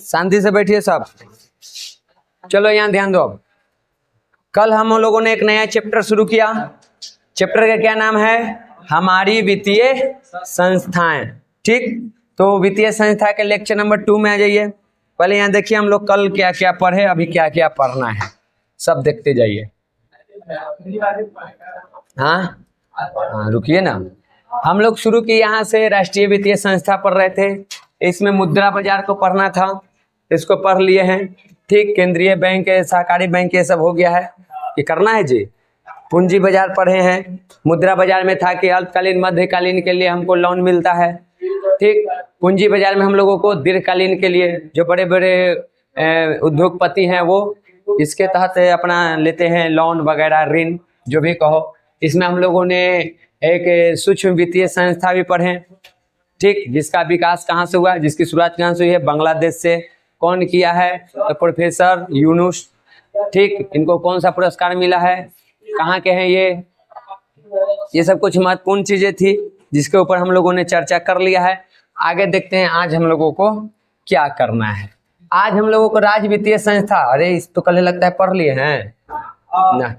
शांति से बैठिए सब। चलो यहाँ ध्यान दो। अब कल हम लोगों ने एक नया चैप्टर शुरू किया। चैप्टर का क्या नाम है? हमारी वित्तीय संस्थाएं। ठीक, तो वित्तीय संस्था के लेक्चर नंबर 2 में आ जाइए। पहले यहाँ देखिए हम लोग कल क्या क्या पढ़े, अभी क्या क्या पढ़ना है, सब देखते जाइए। हाँ रुकिए ना, हम लोग शुरू किए यहाँ से राष्ट्रीय वित्तीय संस्था पढ़ रहे थे। इसमें मुद्रा बाजार को पढ़ना था, इसको पढ़ लिए हैं। ठीक, केंद्रीय बैंक, सहकारी बैंक, ये सब हो गया है। ये करना है जी। पूंजी बाजार पढ़े हैं। मुद्रा बाजार में था कि अल्पकालीन मध्यकालीन के लिए हमको लोन मिलता है। ठीक, पूंजी बाजार में हम लोगों को दीर्घकालीन के लिए जो बड़े बड़े उद्योगपति हैं वो इसके तहत अपना लेते हैं लोन वगैरह, ऋण जो भी कहो। इसमें हम लोगों ने एक सूक्ष्म वित्तीय संस्था भी पढ़े। ठीक, जिसका विकास कहाँ से हुआ, जिसकी शुरुआत कहाँ से हुई है? बांग्लादेश से। कौन किया है? तो प्रोफेसर यूनुस। ठीक, इनको कौन सा पुरस्कार मिला है, कहाँ के हैं ये सब कुछ महत्वपूर्ण चीजें थी जिसके ऊपर हम लोगों ने चर्चा कर लिया है। आगे देखते हैं आज हम लोगों को क्या करना है। आज हम लोगों को राज्य वित्तीय संस्था, अरे इस तो कल लगता है पढ़ लिए हैं ना?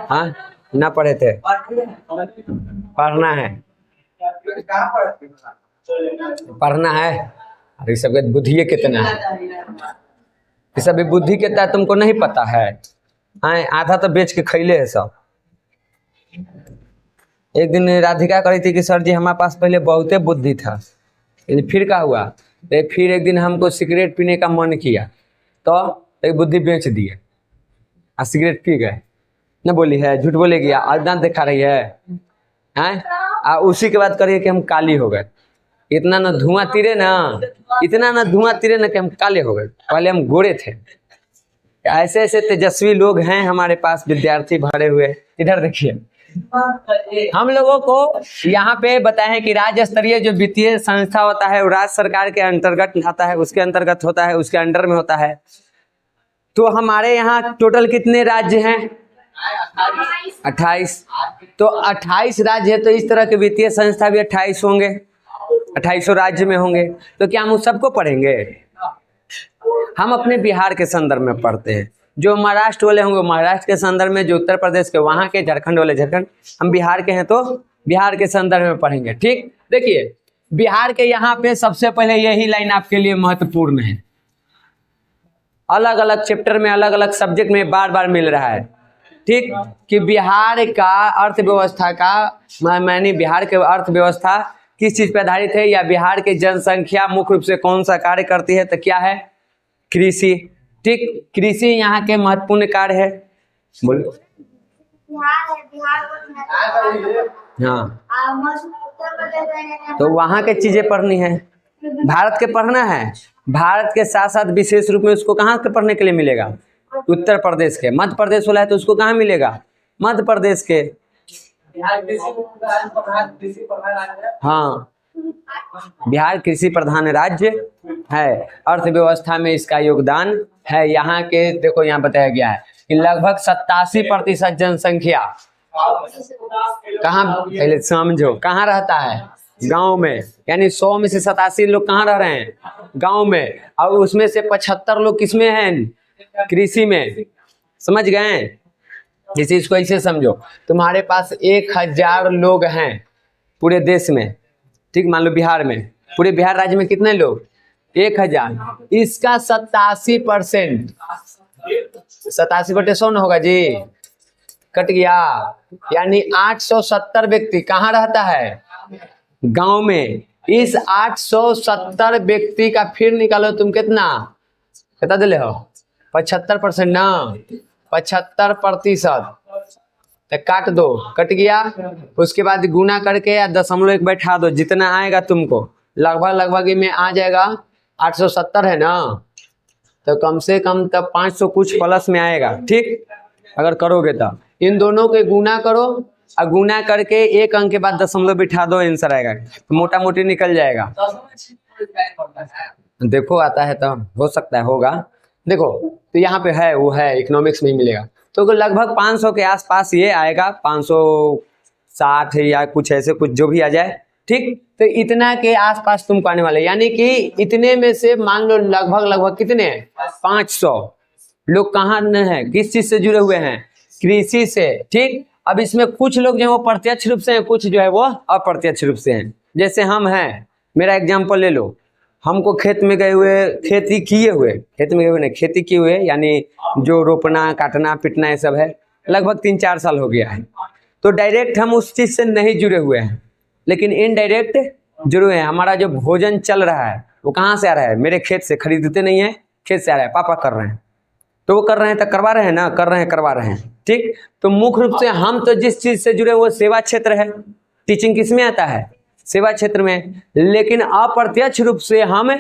हाँ ना पढ़े थे, पढ़ना है, पढ़ना है। अरे सब बुद्धि कितना है, ये सब बुद्धि कितना है तुमको नहीं पता है? आधा तो बेच के खैले है सब। एक दिन राधिका कही थी कि सर जी हमारे पास पहले बहुते बुद्धि था, लेकिन फिर क्या हुआ? तो फिर एक दिन हमको सिगरेट पीने का मन किया तो एक बुद्धि बेच दिए और सिगरेट पी गए। न बोली है, झूठ बोलेगी, दांत दिखा रही है हैं? उसी के बाद करिए कि हम काली हो गए। इतना ना धुआं तीरे ना, इतना ना धुआं तीरे ना कि हम काले हो गए। पहले हम गोरे थे। ऐसे ऐसे तेजस्वी लोग हैं हमारे पास, विद्यार्थी भरे हुए। इधर देखिए, हम लोगों को यहाँ पे बताया है कि राज्य स्तरीय जो वित्तीय संस्था होता है वो राज्य सरकार के अंतर्गत आता है, उसके अंतर्गत होता है, उसके अंडर में होता है। तो हमारे यहाँ टोटल कितने राज्य हैं? 28। तो 28 राज्य है, तो इस तरह के वित्तीय संस्था भी 28 होंगे, 2800 राज्य में होंगे। तो क्या हम उस सबको पढ़ेंगे? हम अपने बिहार के संदर्भ में पढ़ते हैं। जो महाराष्ट्र वाले होंगे महाराष्ट्र के संदर्भ में, जो उत्तर प्रदेश के वहाँ के, झारखंड वाले झारखंड, हम बिहार के हैं तो बिहार के संदर्भ में पढ़ेंगे। ठीक, देखिए बिहार के यहाँ पे सबसे पहले यही लाइन आपके लिए महत्वपूर्ण है। अलग अलग चैप्टर में, अलग अलग सब्जेक्ट में बार बार मिल रहा है। ठीक, कि बिहार का अर्थव्यवस्था का मायने, बिहार के अर्थव्यवस्था किस चीज पर आधारित है, या बिहार की जनसंख्या मुख्य रूप से कौन सा कार्य करती है? तो क्या है? कृषि। ठीक, कृषि यहाँ के महत्वपूर्ण कार्य है। बोलो। हाँ, तो वहाँ के चीजें पढ़नी है, भारत के पढ़ना है। भारत के साथ साथ विशेष रूप में उसको कहाँ के पढ़ने के लिए मिलेगा? उत्तर प्रदेश के। मध्य प्रदेश वाला है तो उसको कहाँ मिलेगा? मध्य प्रदेश के। हाँ, बिहार कृषि प्रधान राज्य है, अर्थव्यवस्था में इसका योगदान है। यहाँ के देखो, यहाँ बताया गया है कि लगभग 87% जनसंख्या कहाँ, पहले समझो, कहाँ रहता है? गांव में। यानी 100 में से 87 लोग कहाँ रह रहे हैं? गांव में। और उसमें से 75 लोग किसमें हैं? कृषि में। समझ गए? इस चीज को ऐसे समझो, तुम्हारे पास 1000 लोग हैं पूरे देश में। ठीक, मान लो बिहार में, पूरे बिहार राज्य में कितने लोग? 1000। इसका 87%, 87/100 न होगा जी, कट गया। यानी 870 व्यक्ति कहाँ रहता है? गांव में। इस 870 व्यक्ति का फिर निकालो तुम कितना, बता दिले हो? 75% ना, 75%। तो काट दो, कट गया। उसके बाद गुना करके या 0.1 बैठा दो, जितना आएगा तुमको लगभग में आ जाएगा। 870 है ना, तो कम से कम तब 500 कुछ प्लस में आएगा। ठीक, अगर करोगे तो इन दोनों के गुना करो, और गुना करके एक अंक के बाद 0 बिठा दो, आंसर आएगा। तो मोटा मोटी निकल जाएगा। देखो आता है तो हो सकता है होगा। देखो तो यहाँ पे है, वो है, इकोनॉमिक्स में मिलेगा। तो लगभग 500 के आसपास ये आएगा, 560 या कुछ ऐसे कुछ जो भी आ जाए, ठीक, तो इतना के आसपास तुमको आने वाले, यानी कि इतने में से मान लो लगभग कितने 500 लोग कहाँ है, किस चीज से जुड़े हुए हैं, कृषि से। ठीक, अब इसमें कुछ लोग जो है वो प्रत्यक्ष रूप से हैं, कुछ जो है वो अप्रत्यक्ष रूप से हैं। जैसे हम हैं, मेरा एग्जाम्पल ले लो, हमको खेत में गए हुए, खेती किए हुए, खेत में गए हुए नहीं, खेती किए हुए यानी जो रोपना काटना पिटना ये सब है, लगभग 3-4 साल हो गया है। तो डायरेक्ट हम उस चीज से नहीं जुड़े हुए हैं, लेकिन इनडायरेक्ट जुड़े हुए हैं। हमारा जो भोजन चल रहा है वो कहाँ से आ रहा है, मेरे खेत से, खरीदते नहीं है, खेत से आ रहा है, पापा कर रहे हैं, तो वो कर रहे हैं तो करवा रहे हैं ना, कर रहे हैं करवा रहे हैं। ठीक, तो मुख्य रूप से हम तो जिस चीज से जुड़े वो सेवा क्षेत्र है। टीचिंग किस में आता है, सेवा क्षेत्र में। लेकिन अप्रत्यक्ष रूप से हम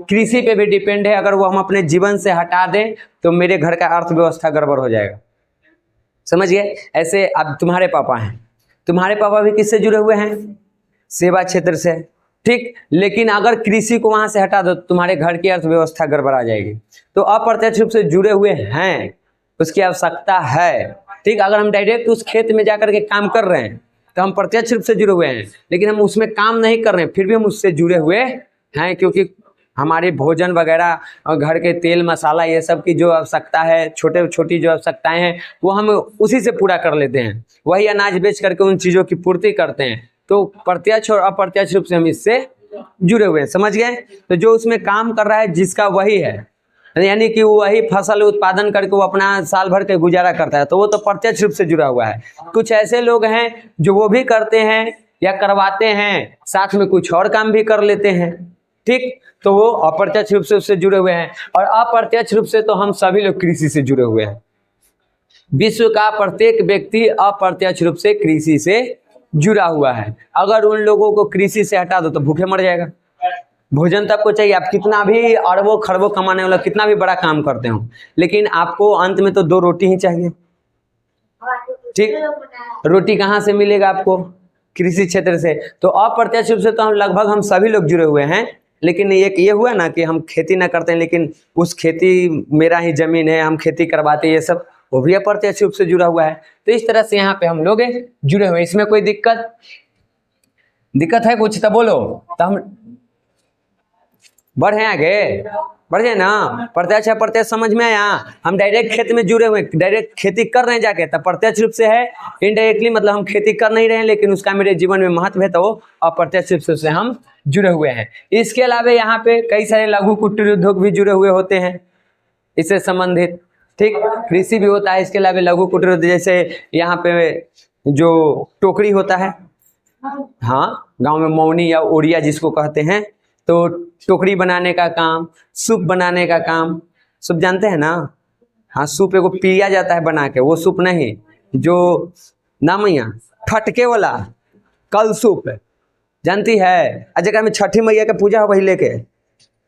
कृषि पे भी डिपेंड है। अगर वो हम अपने जीवन से हटा दें तो मेरे घर का अर्थव्यवस्था गड़बड़ हो जाएगा, समझ गए। ऐसे अब तुम्हारे पापा हैं, तुम्हारे पापा भी किससे जुड़े हुए हैं, सेवा क्षेत्र से। ठीक, लेकिन अगर कृषि को वहां से हटा दो तुम्हारे घर की अर्थव्यवस्था गड़बड़ा जाएगी। तो अप्रत्यक्ष रूप से जुड़े हुए हैं, उसकी आवश्यकता है। ठीक, अगर हम डायरेक्ट उस खेत में जाकर के काम कर रहे हैं तो हम प्रत्यक्ष रूप से जुड़े हुए हैं, लेकिन हम उसमें काम नहीं कर रहे हैं, फिर भी हम उससे जुड़े हुए हैं, क्योंकि हमारे भोजन वगैरह और घर के तेल मसाला ये सब की जो आवश्यकता है, छोटे छोटी जो आवश्यकताएं हैं वो हम उसी से पूरा कर लेते हैं। वही अनाज बेच करके उन चीज़ों की पूर्ति करते हैं। तो प्रत्यक्ष और अप्रत्यक्ष रूप से हम इससे जुड़े हुए हैं, समझ गए। तो जो उसमें काम कर रहा है जिसका वही है, यानी कि वही फसल उत्पादन करके वो अपना साल भर के गुजारा करता है, तो वो तो प्रत्यक्ष रूप से जुड़ा हुआ है। कुछ ऐसे लोग हैं जो वो भी करते हैं या करवाते हैं, साथ में कुछ और काम भी कर लेते हैं। ठीक, तो वो अप्रत्यक्ष रूप से उससे जुड़े हुए हैं। और अप्रत्यक्ष रूप से तो हम सभी लोग कृषि से जुड़े हुए हैं। विश्व का प्रत्येक व्यक्ति अप्रत्यक्ष रूप से कृषि से जुड़ा हुआ है। अगर उन लोगों को कृषि से हटा दो तो भूखे मर जाएगा। भोजन तो आपको चाहिए, आप कितना भी अरबों खरबों कमाने वाला कितना भी बड़ा काम करते हो, लेकिन आपको अंत में तो 2 रोटी ही चाहिए। ठीक, रोटी कहाँ से मिलेगा आपको, कृषि क्षेत्र से। तो अप्रत्यक्ष रूप से तो हम लगभग हम सभी लोग जुड़े हुए हैं। लेकिन एक ये हुआ ना कि हम खेती ना करते हैं, लेकिन उस खेती मेरा ही जमीन है, हम खेती करवाते हैं, ये सब वो भी अप्रत्यक्ष रूप से जुड़ा हुआ है। तो इस तरह से यहाँ पे हम लोग जुड़े हुए हैं। इसमें कोई दिक्कत है कुछ तो बोलो, तो हम बढ़े आगे, बढ़ जाए ना। प्रत्यक्ष अप्रत्यक्ष समझ में आया। हम डायरेक्ट खेत में जुड़े हुए, डायरेक्ट खेती कर रहे हैं जाके, तब प्रत्यक्ष रूप से है। इनडायरेक्टली मतलब हम खेती कर नहीं रहे हैं, लेकिन उसका मेरे जीवन में महत्व है, तो वो अप्रत्यक्ष रूप से हम जुड़े हुए हैं। इसके अलावा यहाँ पे कई सारे लघु कुटीर उद्योग भी जुड़े हुए होते हैं इससे संबंधित। ठीक, कृषि भी होता है, इसके अलावा लघु कुटीर उद्योग, जैसे यहाँ पे जो टोकरी होता है, हाँ गाँव में मौनी या ओड़िया जिसको कहते हैं, तो टोकरी बनाने का काम, सूप बनाने का काम, सूप जानते हैं ना। हाँ, सूप एगो पिया जाता है बना के, वो सूप नहीं जो नाम मैया फटके वाला कल सूप जानती है, जगह में छठी मैया के पूजा हो वही लेके,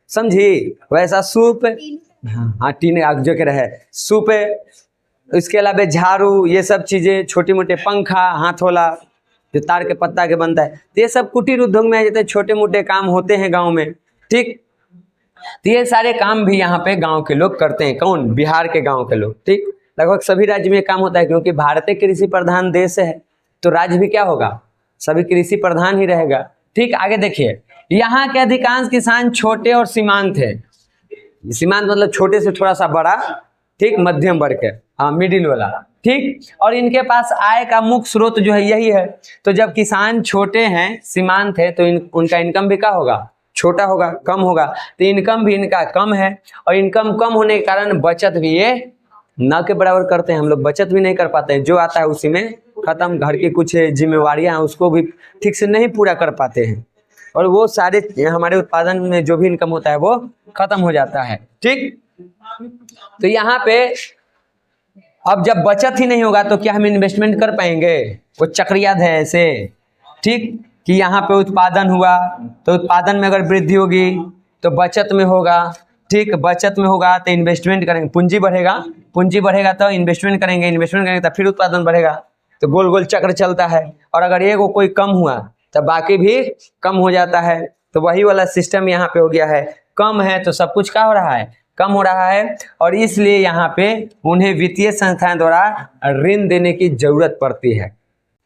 समझी, वैसा सूप। हाँ, टीन आग जो के रहे सूप। इसके अलावा झाड़ू, ये सब चीजें, छोटी मोटे पंखा, हाथ वाला जो तार के पत्ता के बनता है, तो ये सब कुटीर उद्योग में आ जाते हैं, छोटे मोटे काम होते हैं गांव में। ठीक, तो ये सारे काम भी यहाँ पे गांव के लोग करते हैं। कौन, बिहार के गांव के लोग। ठीक, लगभग सभी राज्य में काम होता है, क्योंकि भारत एक कृषि प्रधान देश है, तो राज्य भी क्या होगा, सभी कृषि प्रधान ही रहेगा। ठीक, आगे देखिए, यहाँ के अधिकांश किसान छोटे और सीमांत है। सीमांत मतलब छोटे से थोड़ा सा बड़ा, ठीक, मध्यम वर्ग के, हाँ मिडिल वाला। ठीक, और इनके पास आय का मुख्य स्रोत जो है यही है। तो जब किसान छोटे हैं, सीमांत है, तो उनका इनकम भी क्या होगा, छोटा होगा, कम होगा। तो इनकम भी इनका कम है, और इनकम कम होने के कारण बचत भी ये न के बराबर करते हैं। हम लोग बचत भी नहीं कर पाते हैं, जो आता है उसी में खत्म। घर की कुछ जिम्मेवारियां हैं उसको भी ठीक से नहीं पूरा कर पाते हैं, और वो सारे हमारे उत्पादन में जो भी इनकम होता है वो खत्म हो जाता है। ठीक, तो यहाँ पे अब जब बचत ही नहीं होगा तो क्या हम इन्वेस्टमेंट कर पाएंगे, वो चक्रियाद है ऐसे। ठीक, कि यहाँ पे उत्पादन हुआ तो उत्पादन में अगर वृद्धि होगी तो बचत में होगा। ठीक, बचत में होगा तो इन्वेस्टमेंट करेंगे, पूंजी बढ़ेगा, पूंजी बढ़ेगा तो इन्वेस्टमेंट करेंगे, इन्वेस्टमेंट करेंगे तो फिर उत्पादन बढ़ेगा। तो गोल गोल चक्र चलता है। और अगर एक कोई कम हुआ तो बाकी भी कम हो जाता है। तो वही वाला सिस्टम यहाँ पे हो गया है। कम है तो सब कुछ क्या हो रहा है, कम हो रहा है। और इसलिए यहाँ पे उन्हें वित्तीय संस्थाएं द्वारा ऋण देने की जरूरत पड़ती है,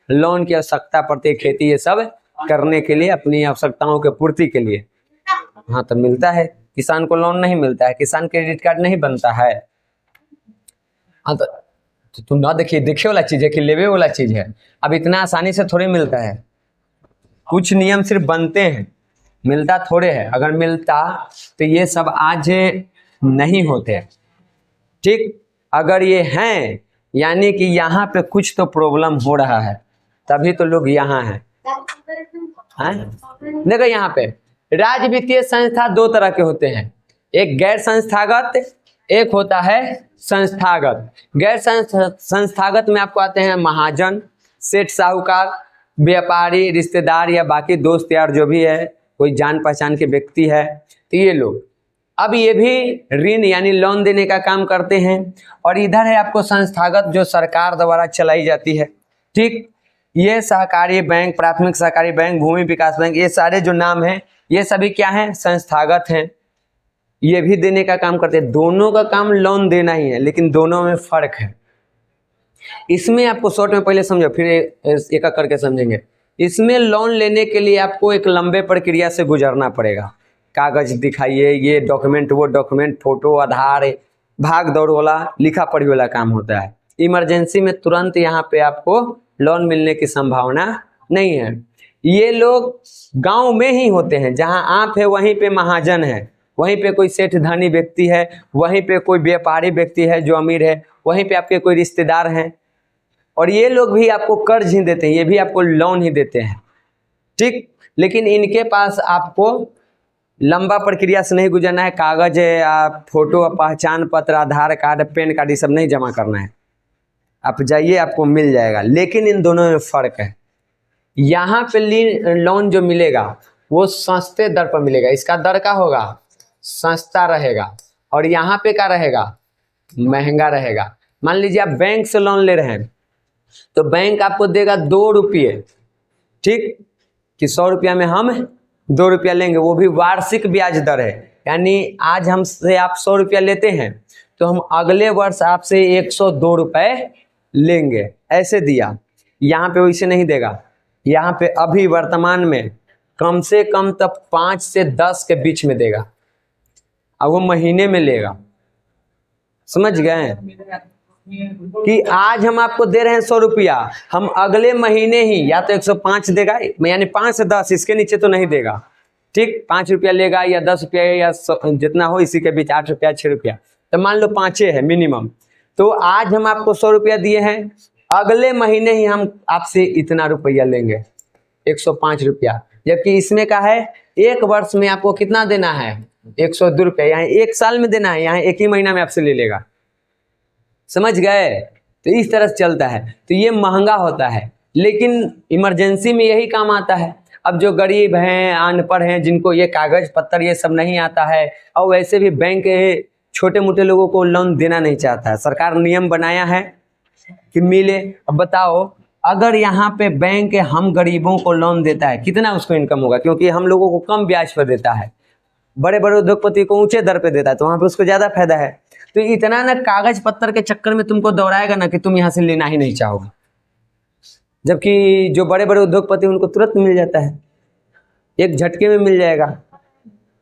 लोन की आवश्यकता पड़ती है, खेती ये सब करने के लिए, अपनी आवश्यकताओं के पूर्ति के लिए। हाँ तो मिलता है, किसान को लोन नहीं मिलता है, किसान क्रेडिट कार्ड नहीं बनता है। हाँ तो तुम ना देखिए, देखे वाला चीज है कि लेवे वाला चीज है। अब इतना आसानी से थोड़ी मिलता है, कुछ नियम सिर्फ बनते हैं, मिलता थोड़े है। अगर मिलता तो ये सब आज नहीं होते। ठीक, अगर ये हैं यानी कि यहाँ पे कुछ तो प्रॉब्लम हो रहा है, तभी तो लोग यहाँ हैं। देखो यहाँ पे राज्य वित्तीय संस्था दो तरह के होते हैं, एक गैर संस्थागत, एक होता है संस्थागत। गैर संस्थागत में आपको आते हैं महाजन, सेठ साहूकार, व्यापारी, रिश्तेदार या बाकी दोस्त यार जो भी है, कोई जान पहचान के व्यक्ति है, तो ये लोग। अब ये भी ऋण यानी लोन देने का काम करते हैं। और इधर है आपको संस्थागत, जो सरकार द्वारा चलाई जाती है। ठीक, ये सहकारी बैंक, प्राथमिक सहकारी बैंक, भूमि विकास बैंक, ये सारे जो नाम हैं ये सभी क्या हैं, संस्थागत हैं। ये भी देने का काम करते हैं। दोनों का काम लोन देना ही है, लेकिन दोनों में फर्क है। इसमें आपको शॉर्ट में पहले समझो, फिर एक एक करके समझेंगे। इसमें लोन लेने के लिए आपको एक लंबे प्रक्रिया से गुजरना पड़ेगा। कागज दिखाइए, ये डॉक्यूमेंट, वो डॉक्यूमेंट, फोटो, आधार, भाग दौड़ वाला, लिखा पढ़ी वाला काम होता है। इमरजेंसी में तुरंत यहाँ पे आपको लोन मिलने की संभावना नहीं है। ये लोग गांव में ही होते हैं, जहां आप है वहीं पे महाजन है, वहीं पे कोई सेठ धनी व्यक्ति है, वहीं पे कोई व्यापारी व्यक्ति है जो अमीर है, वहीं पे आपके कोई रिश्तेदार हैं। और ये लोग भी आपको कर्ज ही देते हैं, ये भी आपको लोन ही देते हैं। ठीक, लेकिन इनके पास आपको लंबा प्रक्रिया से नहीं गुजरना है। कागज है, आप फोटो, पहचान पत्र, आधार कार्ड, पैन कार्ड, ये सब नहीं जमा करना है। आप जाइए, आपको मिल जाएगा। लेकिन इन दोनों में फर्क है। यहाँ पे लोन जो मिलेगा वो सस्ते दर पर मिलेगा, इसका दर का होगा, सस्ता रहेगा। और यहाँ पे क्या रहेगा, महंगा रहेगा। मान लीजिए आप बैंक से लोन ले रहे हैं, तो बैंक आपको देगा 2 रुपये। ठीक, कि 100 रुपया में हम 2 रुपया लेंगे, वो भी वार्षिक ब्याज दर है। यानी आज हमसे आप 100 रुपया लेते हैं, तो हम अगले वर्ष आपसे 102 रुपये लेंगे, ऐसे दिया। यहाँ पे वैसे नहीं देगा। यहाँ पे अभी वर्तमान में कम से कम तब 5 से 10 के बीच में देगा, अब वो महीने में लेगा। समझ गए कि आज हम आपको दे रहे हैं 100 रुपया, हम अगले महीने ही या तो 105 देगा, यानी 5 से 10, इसके नीचे तो नहीं देगा। ठीक, 5 रुपया लेगा या 10 रुपया या जितना हो, इसी के बीच 8 रुपया 6 रुपया, तो मान लो 5 है मिनिमम। तो आज हम आपको 100 रुपया दिए हैं, अगले महीने ही हम आपसे इतना रुपया लेंगे, 105 रुपया। जबकि इसमें का है, एक वर्ष में आपको कितना देना है, 102 रुपया। यहाँ 1 साल में देना है, यहाँ 1 ही महीना में आपसे ले लेगा। समझ गए? तो इस तरह से चलता है। तो ये महंगा होता है, लेकिन इमरजेंसी में यही काम आता है। अब जो गरीब हैं, अनपढ़ हैं, जिनको ये कागज पत्तर ये सब नहीं आता है, और वैसे भी बैंक छोटे मोटे लोगों को लोन देना नहीं चाहता है। सरकार नियम बनाया है कि मिले। अब बताओ, अगर यहाँ पे बैंक हम गरीबों को लोन देता है, कितना उसको इनकम होगा? क्योंकि हम लोगों को कम ब्याज पर देता है, बड़े बड़े उद्योगपति को ऊंचे दर पे देता है, तो वहाँ पे उसको ज़्यादा फायदा है। तो इतना ना कागज पत्तर के चक्कर में तुमको दौड़ाएगा ना कि तुम यहाँ से लेना ही नहीं चाहोगे। जबकि जो बड़े बड़े उद्योगपति उनको तुरंत मिल जाता है, एक झटके में मिल जाएगा।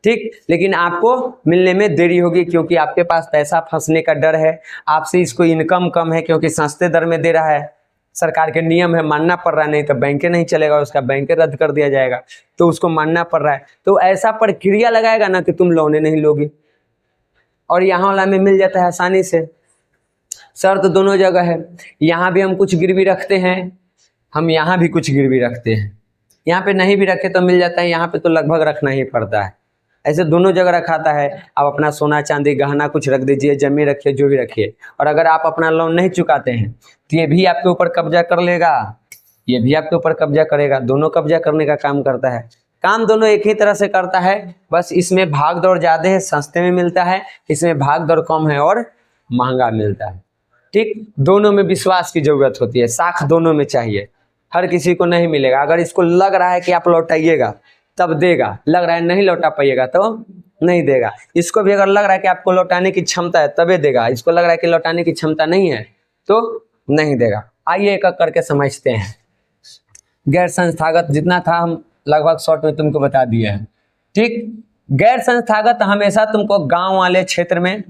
ठीक, लेकिन आपको मिलने में देरी होगी, क्योंकि आपके पास पैसा फंसने का डर है, आपसे इसको इनकम कम है, क्योंकि सस्ते दर में दे रहा है। सरकार के नियम है, मानना पड़ रहा है, नहीं तो बैंक नहीं चलेगा, उसका बैंक रद्द कर दिया जाएगा, तो उसको मानना पड़ रहा है। तो ऐसा प्रक्रिया लगाएगा ना कि तुम लोन नहीं लोगे। और यहाँ वाला में मिल जाता है आसानी से। शर्त दोनों जगह है, यहाँ भी हम कुछ गिरवी रखते हैं, हम यहाँ भी कुछ गिरवी रखते हैं। यहाँ पे नहीं भी रखे तो मिल जाता है, यहाँ पे तो लगभग रखना ही पड़ता है। ऐसे दोनों जगह रखाता है। आप अपना सोना चांदी गहना कुछ रख दीजिए, जमीन रखिए, जो भी रखिए। और अगर आप अपना लोन नहीं चुकाते हैं तो ये भी आपके ऊपर कब्जा कर लेगा, ये भी आपके ऊपर कब्जा करेगा। दोनों कब्जा करने का काम करता है। काम दोनों एक ही तरह से करता है, बस इसमें भाग दौड़ ज़्यादा है, सस्ते में मिलता है, इसमें भाग दौड़ कम है और महंगा मिलता है। ठीक, दोनों में विश्वास की जरूरत होती है, साख दोनों में चाहिए। हर किसी को नहीं मिलेगा। अगर इसको लग रहा है कि आप लौटाइएगा तब देगा, लग रहा है नहीं लौटा पाइएगा तो नहीं देगा। इसको भी अगर लग रहा है कि आपको लौटाने की क्षमता है तबे देगा, इसको लग रहा है कि लौटाने की क्षमता नहीं है तो नहीं देगा। आइए एक एक करके समझते हैं। गैर संस्थागत जितना था हम लगभग शॉर्ट में तुमको बता दिए हैं। ठीक, गैर संस्थागत हमेशा तुमको गांव वाले क्षेत्र में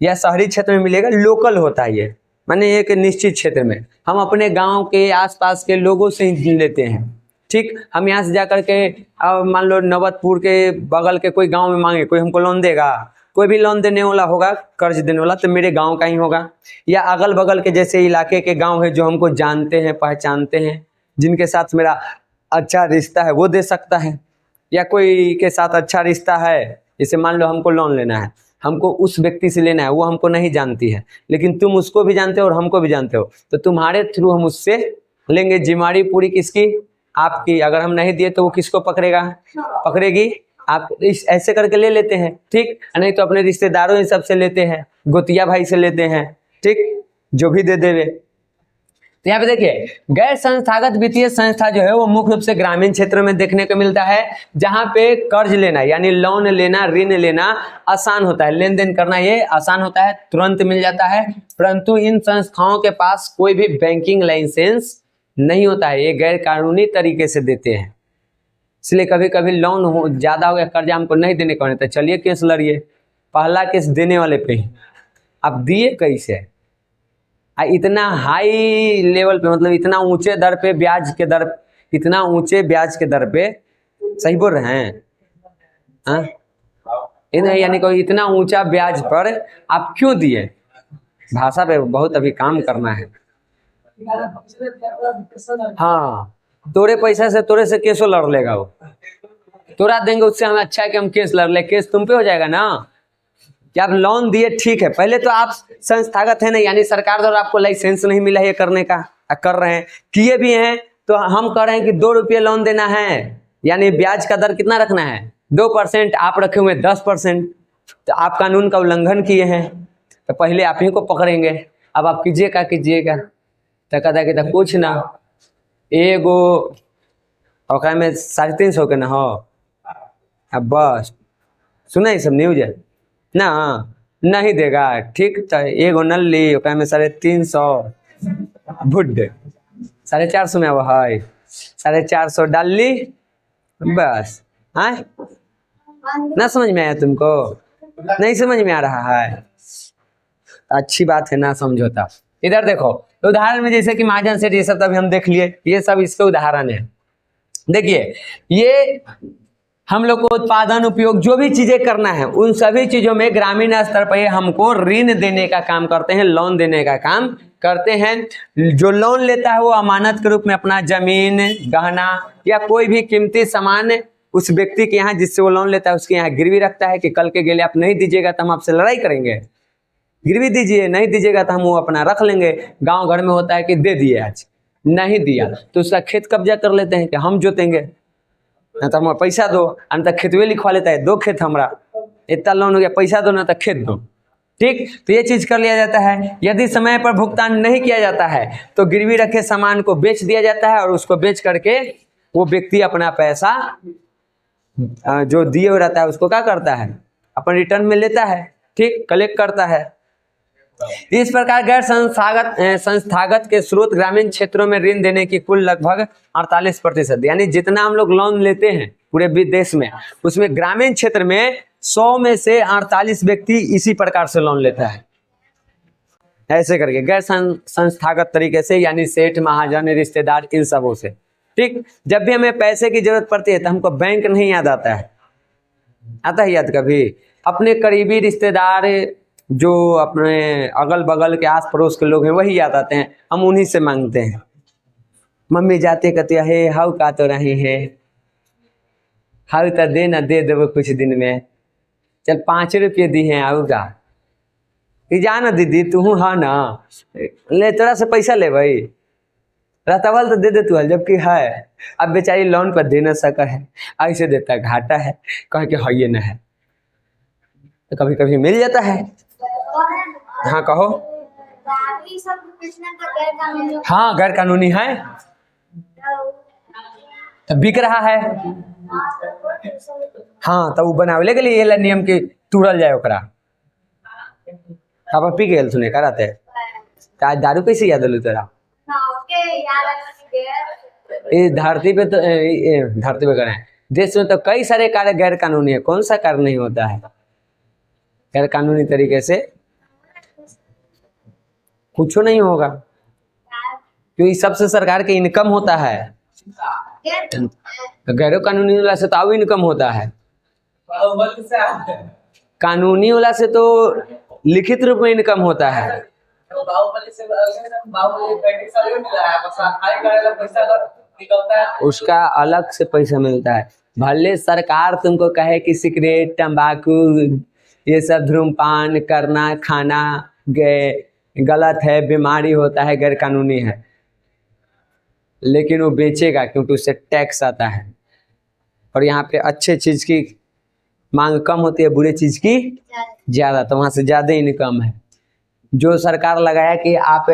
या शहरी क्षेत्र में मिलेगा, लोकल होता है ये, माने एक निश्चित क्षेत्र में हम अपने गांव के आसपास के लोगों से ही लेते हैं। ठीक, हम यहाँ से जा करके अब मान लो नवतपुर के बगल के कोई गांव में मांगे, कोई हमको लोन देगा, कोई भी लोन देने वाला होगा, कर्ज देने वाला तो मेरे गांव का ही होगा, या अगल बगल के जैसे इलाके के गांव है जो हमको जानते हैं पहचानते हैं, जिनके साथ मेरा अच्छा रिश्ता है वो दे सकता है, या कोई के साथ अच्छा रिश्ता है, जैसे मान लो हमको लोन लेना है, हमको उस व्यक्ति से लेना है, वो हमको नहीं जानती है लेकिन तुम उसको भी जानते हो और हमको भी जानते हो, तो तुम्हारे थ्रू हम उससे लेंगे। जिम्मेदारी पूरी किसकी? आपकी। अगर हम नहीं दिए तो वो किसको पकड़ेगा? पकड़ेगी। आप इस ऐसे करके ले लेते हैं। ठीक, नहीं तो अपने रिश्तेदारों इन सब से लेते हैं, गोतिया भाई से लेते हैं। ठीक, जो भी दे देवे। तो यहाँ पे देखिए, गैर संस्थागत वित्तीय संस्था जो है वो मुख्य रूप से ग्रामीण क्षेत्र में देखने को मिलता है, जहाँ पे कर्ज लेना यानी लोन लेना, ऋण लेना आसान होता है, लेन देन करना ये आसान होता है, तुरंत मिल जाता है। परंतु इन संस्थाओं के पास कोई भी बैंकिंग लाइसेंस नहीं होता है, ये गैर कानूनी तरीके से देते हैं। इसलिए कभी कभी लोन हो ज्यादा हो गया, कर्जा हमको नहीं देने का तो चलिए केस लड़िए, पहला केस देने वाले पे ही। अब दिए कैसे? इतना हाई लेवल पे, मतलब इतना ऊंचे दर पे ब्याज के दर, इतना ऊंचे ब्याज के दर पे, सही बोल रहे हैं? यानी कोई इतना ऊंचा ब्याज पर आप क्यों दिए? भाषा पे बहुत अभी काम करना है। हाँ, तोरे पैसा से तोरे से केसो लड़ लेगा वो, तोरा देंगे उससे हमें अच्छा है कि हम केस लड़ ले, केस तुम पे हो जाएगा ना कि आप लोन दिए। ठीक है, पहले तो आप संस्थागत है नहीं, यानी सरकार द्वारा आपको लाइसेंस नहीं मिला है ये करने का, कर रहे हैं, किए भी हैं तो हम कह रहे हैं कि 2 रुपये लोन देना है, यानी ब्याज का दर कितना रखना है? 2%, आप रखे हुए 10%, तो आप कानून का उल्लंघन किए हैं, तो पहले आप ही को पकड़ेंगे। अब आप कीजिएगा तो कहता है कि कुछ ना, एगो औकात में 350 के ना हो, अब बस सुना ये सब न्यूज है ना, नहीं देगा। ठीक, तो एगो नल्ली ओकरा में 350 भुड 450 में वो है, 450 डाल ली बस। हाँ, ना समझ में आया तुमको? नहीं समझ में आ रहा है? अच्छी बात है, ना समझौता। इधर देखो उदाहरण में, जैसे कि महाजन सेठ, ये सब तभी हम देख लिए, ये सब इसके उदाहरण है। देखिए, ये हम लोग को उत्पादन उपयोग जो भी चीजें करना है, उन सभी चीजों में ग्रामीण स्तर पर हमको ऋण देने का काम करते हैं, लोन देने का काम करते हैं। जो लोन लेता है वो अमानत के रूप में अपना जमीन, गहना या कोई भी कीमती सामान उस व्यक्ति के यहाँ जिससे वो लोन लेता है उसके यहाँ गिरवी रखता है कि कल के गेले आप नहीं दीजिएगा तो हम आपसे लड़ाई करेंगे, गिरवी दीजिए, नहीं दीजिएगा तो हम वो अपना रख लेंगे। गांव घर में होता है कि दे दिए, आज नहीं दिया तो उसका खेत कब्जा कर लेते हैं कि हम जोतेंगे, ना तो हमारा पैसा दो, ना तो खेतवे लिखवा लेता है, 2 खेत हमारा, इतना लोन हो गया, पैसा दो ना तो खेत दो। ठीक, तो ये चीज कर लिया जाता है। यदि समय पर भुगतान नहीं किया जाता है तो गिरवी रखे सामान को बेच दिया जाता है, और उसको बेच करके वो व्यक्ति अपना पैसा जो दिए हुए रहता है उसको क्या करता है? अपन रिटर्न में लेता है। ठीक, कलेक्ट करता है। इस प्रकार गैर संस्थागत के स्रोत ग्रामीण क्षेत्रों में ऋण देने की कुल लगभग 48%, यानी जितना हम लोग लोन लेते हैं पूरे देश में, उसमें ग्रामीण क्षेत्र में 100 में से 48 व्यक्ति इसी प्रकार से लोन लेता है, ऐसे करके गैर संस्थागत तरीके से, यानी सेठ, महाजन, रिश्तेदार, इन सबों से। ठीक, जब भी हमें पैसे की जरूरत पड़ती है तो हमको बैंक नहीं याद आता है, आता है याद कभी? अपने करीबी रिश्तेदार जो अपने अगल बगल के आस पड़ोस के लोग हैं वही याद आते हैं, हम उन्हीं से मांगते हैं। मम्मी जाते कहते है हाउ का तो रही है, हाउ तो दे ना, दे देवो कुछ दिन में, चल 5 रुपये दी हैं आऊगा, जा ना दीदी तू, हाँ ना, ले तोरा से पैसा ले भाई, रहतावल तो दे दे तू, जबकि है अब बेचारी लोन पर दे ना सका है, ऐसे देता घाटा है, कह के है ये ना है, तो कभी कभी मिल जाता है। हाँ कहो। हाँ, गैर कानूनी है, तो बिक रहा है। हाँ, तो वो बनावे के लिए ये नियम की तोड़ल जाए ओकरा। अब पी गए सुने कराते आज दारू कैसे याद लो तेरा? इस धरती पे तो धरती पे करें, देश में तो कई सारे कार्य गैर कानूनी है, कौन सा कार्य नहीं होता है गैर कानूनी तरीके से? कुछ नहीं होगा, क्योंकि सबसे सरकार के इनकम होता है। गैर कानूनी वाला से तो और इनकम होता है, कानूनी वाला से तो लिखित रूप में इनकम होता है। उसका अलग से पैसा मिलता है। भले सरकार तुमको कहे कि सिगरेट, तंबाकू, ये सब धूम्रपान करना, खाना गलत है, बीमारी होता है, गैर कानूनी है, लेकिन वो बेचेगा क्योंकि उससे टैक्स आता है। और यहाँ पे अच्छे चीज की मांग कम होती है, बुरे चीज की ज्यादा, तो वहां से ज्यादा इनकम है। जो सरकार लगाया कि आप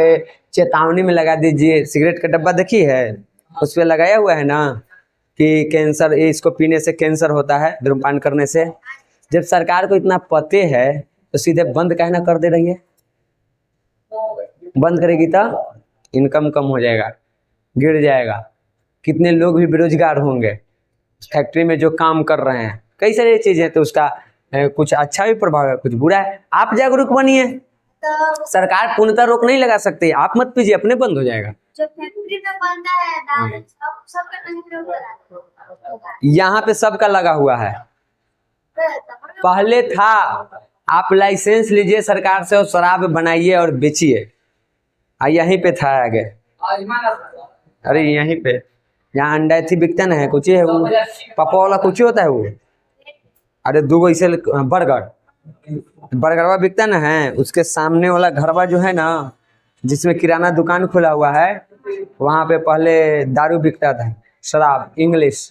चेतावनी में लगा दीजिए, सिगरेट का डब्बा देखी है, उस पर लगाया हुआ है ना कि कैंसर, इसको पीने से कैंसर होता है, धूम्रपान करने से। जब सरकार को इतना पते है तो सीधे बंद कहना कर दे रही है। बंद करेगी तो इनकम कम हो जाएगा, गिर जाएगा, कितने लोग भी बेरोजगार होंगे फैक्ट्री में जो काम कर रहे हैं, कई सारी चीजें। तो उसका कुछ अच्छा भी प्रभाव है, कुछ बुरा है। आप जागरूक बनिए, सरकार पूर्णतः रोक नहीं लगा सकती, आप मत पीजिए, अपने बंद हो जाएगा। जो फैक्ट्री में बनता है सबका नहीं, यहाँ पे सबका लगा हुआ है। पहले था आप लाइसेंस लीजिए सरकार से और शराब बनाइए और बेचिए, यहीं पे था आगे। अरे यहीं पे, यहाँ अंडा थी बिकता ना है, कुछ है वो पापा वाला कुछ होता है वो। अरे दो ऐसे बर्गरवा बिकता ना है, उसके सामने वाला घरवा जो है ना, जिसमें किराना दुकान खुला हुआ है, वहां पे पहले दारू बिकता था, शराब इंग्लिश,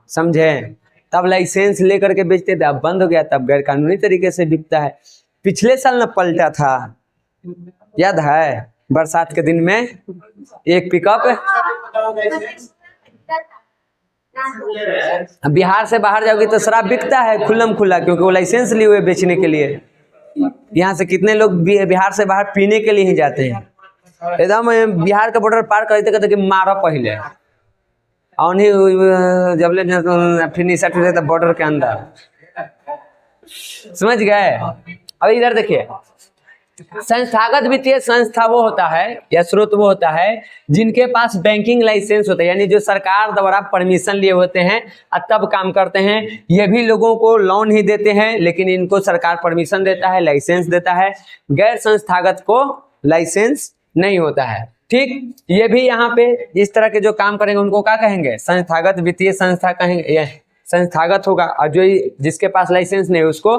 समझे? तब लाइसेंस लेकर के बेचते थे, अब बंद हो गया, तब गैर कानूनी तरीके से बिकता है। पिछले साल न पलटा था, याद है? बरसात के दिन में एक पिकअप बिहार से बाहर जाओगी तो शराब बिकता है खुल्लम खुल्ला, क्योंकि वो लाइसेंस लिए हुए बेचने के लिए। यहाँ से कितने लोग बिहार से बाहर पीने के लिए ही जाते हैं। एकदम बिहार का बॉर्डर पार करते करते कि मारा पहले और नहीं, जब ले फिर निशा टूटे बॉर्डर के अंदर, समझ गए? अब इधर देखिए, संस्थागत वित्तीय संस्था वो होता है या स्रोत वो होता है जिनके पास बैंकिंग लाइसेंस होता है, यानी जो सरकार द्वारा परमिशन लिए होते हैं और तब काम करते हैं। ये भी लोगों को लोन ही देते हैं, लेकिन इनको सरकार परमिशन देता है, लाइसेंस देता है। गैर संस्थागत को लाइसेंस नहीं होता है, ठीक। ये भी यहाँ पे इस तरह के जो काम करेंगे उनको क्या कहेंगे? संस्थागत वित्तीय संस्था कहेंगे, यह संस्थागत होगा। और जो जिसके पास लाइसेंस नहीं उसको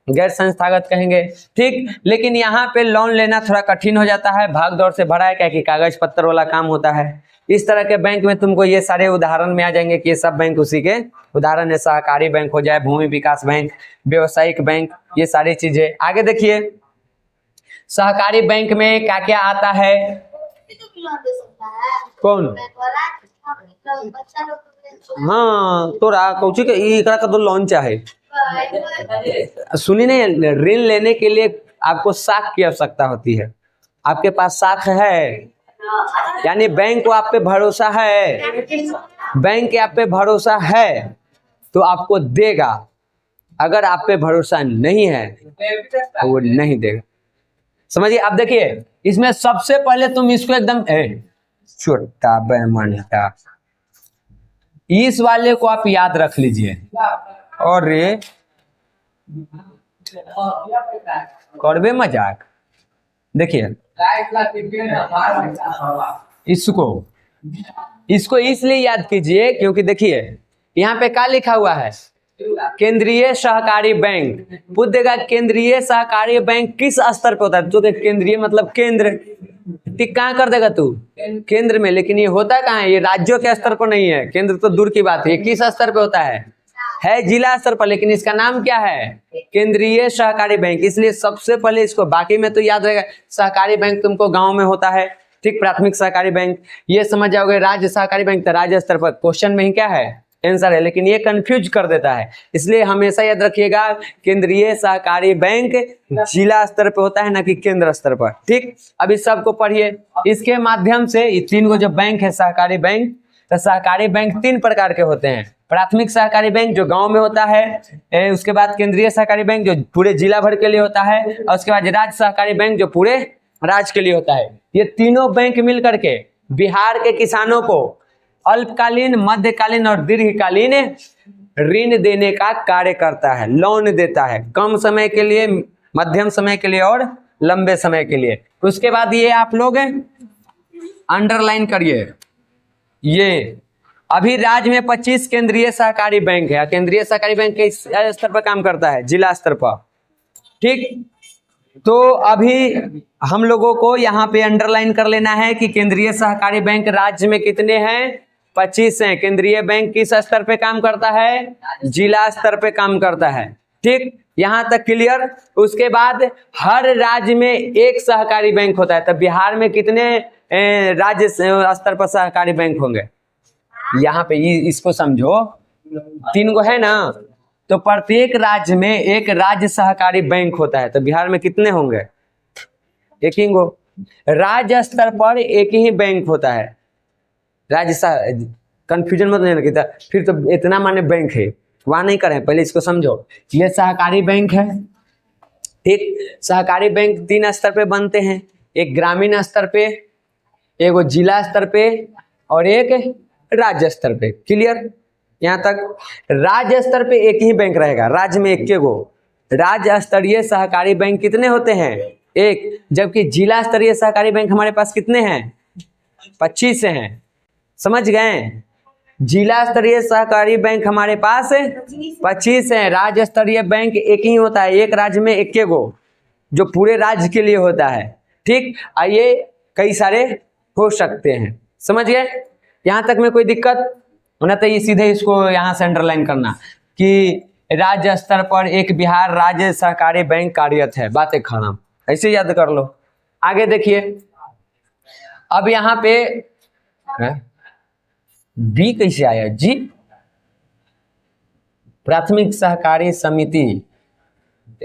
गैर संस्थागत कहेंगे, ठीक। लेकिन यहाँ पे लोन लेना थोड़ा कठिन हो जाता है, भाग दौड़ से भरा है, क्या कि कागज पत्तर वाला काम होता है। इस तरह के बैंक में तुमको ये सारे उदाहरण में आ जाएंगे कि ये सब बैंक उसी के उदाहरण है। सहकारी बैंक हो जाए, भूमि विकास बैंक, व्यवसायिक बैंक, ये सारी चीजें। आगे देखिए, सहकारी बैंक में क्या क्या आता है? कौन? हाँ, तोरा कौची के तो लोन चाहे, सुनी नहीं? ऋण लेने के लिए आपको साख की आवश्यकता होती है। आपके पास साख है, यानी बैंक को आप पे भरोसा है, बैंक आप पे भरोसा है तो आपको देगा। अगर आप पे भरोसा नहीं है तो वो नहीं देगा, समझिए। अब देखिए, इसमें सबसे पहले तुम इसको एकदम छोटा बेमंटा, इस वाले को आप याद रख लीजिए। और रे करबे मजाक, देखिए इसको इसलिए याद कीजिए क्योंकि देखिए यहाँ पे क्या लिखा हुआ है? केंद्रीय सहकारी बैंक। पूछ देगा केंद्रीय सहकारी बैंक किस स्तर पे होता है, तो केंद्रीय मतलब केंद्र, टिक कहाँ कर देगा तू? केंद्र में। लेकिन ये होता कहाँ है? ये राज्यों के स्तर पर नहीं है, केंद्र तो दूर की बात है। ये किस स्तर पे होता है जिला स्तर पर, लेकिन इसका नाम क्या है? केंद्रीय सहकारी बैंक। इसलिए सबसे पहले इसको, बाकी में तो याद रहेगा। सहकारी बैंक तुमको गांव में होता है, ठीक, प्राथमिक सहकारी बैंक ये समझ जाओगे। राज्य सहकारी बैंक तो राज्य स्तर पर, क्वेश्चन में ही क्या है? आंसर है, लेकिन ये कंफ्यूज कर देता है, इसलिए हमेशा याद रखिएगा केंद्रीय सहकारी बैंक जिला स्तर पे होता है, ना कि केंद्र स्तर पर। ठीक, अब इस सबको पढ़िए। इसके माध्यम से ये तीन को जो बैंक है सहकारी बैंक, तो सहकारी बैंक तीन प्रकार के होते हैं। प्राथमिक सहकारी बैंक जो गांव में होता है, उसके बाद केंद्रीय सहकारी बैंक जो पूरे जिला भर के लिए होता है, और उसके बाद राज्य सहकारी बैंक जो पूरे राज्य के लिए होता है। ये तीनों बैंक मिलकर के बिहार के किसानों को अल्पकालीन, मध्यकालीन और दीर्घकालीन ऋण देने का कार्य करता है, लोन देता है, कम समय के लिए, मध्यम समय के लिए और लंबे समय के लिए। उसके बाद ये आप लोग अंडरलाइन करिए, ये अभी राज्य में 25 केंद्रीय सहकारी बैंक है। केंद्रीय सहकारी बैंक किस स्तर पर काम करता है? जिला स्तर पर। ठीक, तो अभी हम लोगों को यहाँ पे अंडरलाइन कर लेना है कि केंद्रीय सहकारी बैंक राज्य में कितने हैं? 25 हैं। केंद्रीय बैंक किस स्तर पे काम करता है? जिला स्तर पे काम करता है। ठीक, यहाँ तक क्लियर। उसके बाद हर राज्य में एक सहकारी बैंक होता है, तब बिहार में कितने राज्य स्तर पर सहकारी बैंक होंगे? यहाँ पे इसको समझो, 3 गो है ना, तो प्रत्येक राज्य में एक राज्य सहकारी बैंक होता है, तो बिहार में कितने होंगे? एक ही गो। राज्य स्तर पर एक ही बैंक होता है, कंफ्यूजन मत लेना कि फिर तो इतना माने बैंक है, वहां नहीं करें, पहले इसको समझो। ये सहकारी बैंक है। ठीक, सहकारी बैंक 3 स्तर पे बनते हैं, एक ग्रामीण स्तर पे, एक जिला स्तर पे और एक राज्य स्तर पे। क्लियर? यहाँ तक राज्य स्तर पे एक ही बैंक रहेगा, राज्य में एक के गो। राज्य स्तरीय सहकारी बैंक कितने होते हैं? एक। जबकि जिला स्तरीय सहकारी बैंक हमारे पास कितने हैं? 25 हैं। समझ गए? जिला स्तरीय सहकारी बैंक हमारे पास 25 है। राज्य स्तरीय बैंक एक ही होता है, एक राज्य में एक के गो, जो पूरे राज्य के लिए होता है। ठीक, आइए कई सारे हो सकते हैं। समझ गए? यहाँ तक में कोई दिक्कत ना? तो ये सीधे इसको यहाँ से अंडरलाइन करना कि राज्य स्तर पर एक बिहार राज्य सहकारी बैंक कार्यरत है, बातें खत्म। ऐसे याद कर लो। आगे देखिए, अब यहाँ पे बी कैसे आया जी? प्राथमिक सहकारी समिति,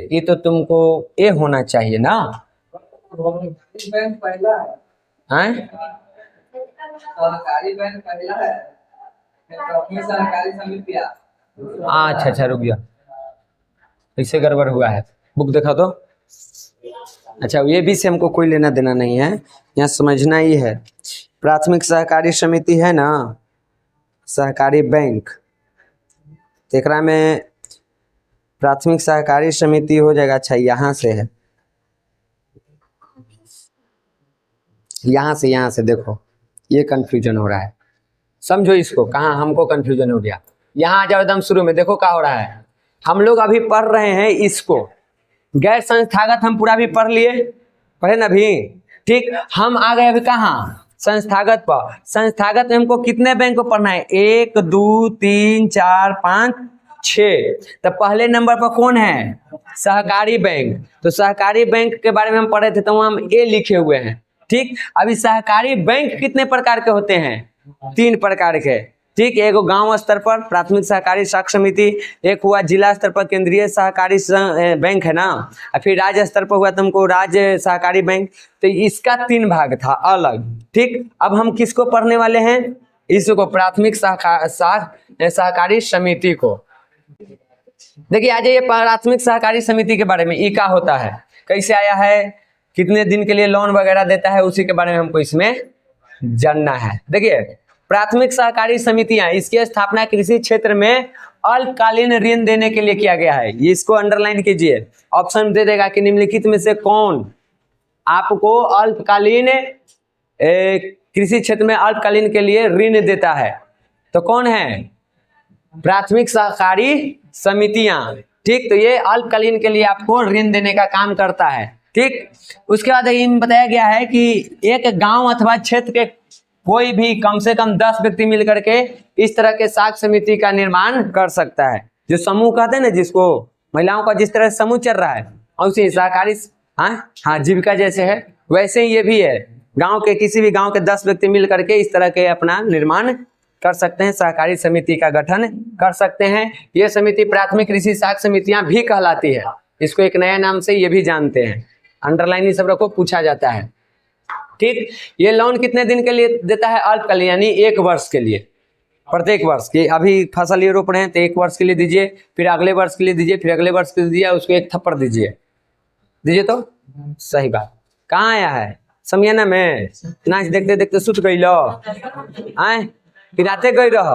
ये तो तुमको ए होना चाहिए ना? बैंक पहला है, सहकारी बैंक पहला है, प्राथमिक सहकारी समिति। अच्छा, रुक गया, इससे गड़बड़ हुआ है। बुक देखा तो। अच्छा, ये भी से हमको कोई लेना देना नहीं है, यहाँ समझना ही है। प्राथमिक सहकारी समिति है ना, सहकारी बैंक, एकरा में प्राथमिक सहकारी समिति हो जाएगा। अच्छा, यहाँ से है, यहाँ से देखो, ये कंफ्यूजन हो रहा है। समझो इसको, कहाँ हमको कंफ्यूजन हो गया। यहाँ आ जाओ एकदम शुरू में, देखो क्या हो रहा है। हम लोग अभी पढ़ रहे हैं इसको, गैर संस्थागत हम पूरा भी पढ़ लिए, पढ़े ना भी। ठीक, हम आ गए अभी कहाँ? संस्थागत पर। संस्थागत में हमको कितने बैंक को पढ़ना है? 1 2 3 4 5 6। तो पहले नंबर पर कौन है? सहकारी बैंक। तो सहकारी बैंक के बारे में हम पढ़े थे, तो हम ए लिखे हुए हैं। ठीक, अभी सहकारी बैंक कितने प्रकार के होते हैं? 3 प्रकार के। ठीक, एक गांव स्तर पर प्राथमिक सहकारी साख समिति, एक हुआ जिला स्तर पर केंद्रीय सहकारी बैंक है ना, और फिर राज्य स्तर पर हुआ तुमको राज्य सहकारी बैंक। तो इसका 3 भाग था अलग। ठीक, अब हम किसको पढ़ने वाले हैं? इसको, प्राथमिक सहकारी समिति को। देखिए, आज ये प्राथमिक सहकारी समिति के बारे में ई क्या होता है, कैसे आया है, कितने दिन के लिए लोन वगैरह देता है, उसी के बारे में हमको इसमें जानना है। देखिए, प्राथमिक सहकारी समितियां, इसकी स्थापना कृषि क्षेत्र में अल्पकालीन ऋण देने के लिए किया गया है। ये इसको अंडरलाइन कीजिए। ऑप्शन दे देगा कि निम्नलिखित में से कौन आपको अल्पकालीन कृषि क्षेत्र में अल्पकालीन के लिए ऋण देता है? तो कौन है? प्राथमिक सहकारी समितियां। ठीक, तो ये अल्पकालीन के लिए आपको ऋण देने का काम करता है। ठीक, उसके बाद इन बताया गया है कि एक गांव अथवा क्षेत्र के कोई भी कम से कम 10 व्यक्ति मिलकर के इस तरह के साख समिति का निर्माण कर सकता है। जो समूह कहते हैं ना, जिसको महिलाओं का जिस तरह समूह चल रहा है, और उसी सहकारी हाँ जीविका जैसे है, वैसे ही ये भी है। गांव के किसी भी गांव के 10 व्यक्ति मिल करके इस तरह के अपना निर्माण कर सकते हैं, सहकारी समिति का गठन कर सकते हैं। ये समिति प्राथमिक कृषि साख समितियां भी कहलाती है, इसको एक नया नाम से ये भी जानते हैं। अंडरलाइन ये सब रखो, पूछा जाता है। ठीक, ये लोन कितने दिन के लिए देता है? अल्पकालीन, यानी 1 वर्ष के लिए, प्रत्येक वर्ष की। अभी फसल ये रोप रहे हैं तो 1 वर्ष के लिए दीजिए, फिर अगले वर्ष के लिए दीजिए, फिर अगले वर्ष के लिए दीजिए, उसको 1 थप्पड़ दीजिए तो सही बात। कहाँ आया है? समियाना में नाच देखते देखते सुत गई लो आए कि राते गई रह?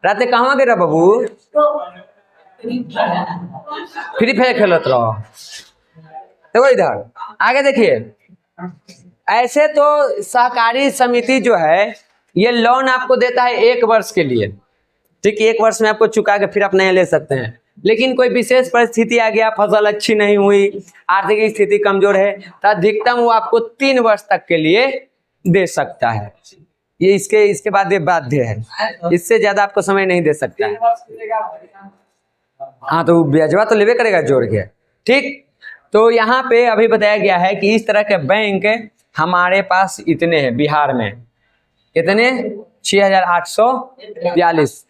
राते कहाँ गई रह बाबू? फ्री फायर खेलत रहो। देखो इधर आगे देखिए, ऐसे तो सहकारी समिति जो है ये लोन आपको देता है 1 वर्ष के लिए। ठीक, 1 वर्ष में आपको चुका के फिर आप नया ले सकते हैं। लेकिन कोई विशेष परिस्थिति आ गया, फसल अच्छी नहीं हुई, आर्थिक स्थिति कमजोर है, तो अधिकतम वो आपको 3 वर्ष तक के लिए दे सकता है। ये इसके बाद ये बाध्य है, इससे ज्यादा आपको समय नहीं दे सकता है। हाँ, तो ब्याजवा तो लेवे करेगा जोड़ के। ठीक, तो यहाँ पे अभी बताया गया है कि इस तरह के बैंक हमारे पास इतने हैं बिहार में। कितने? 6842।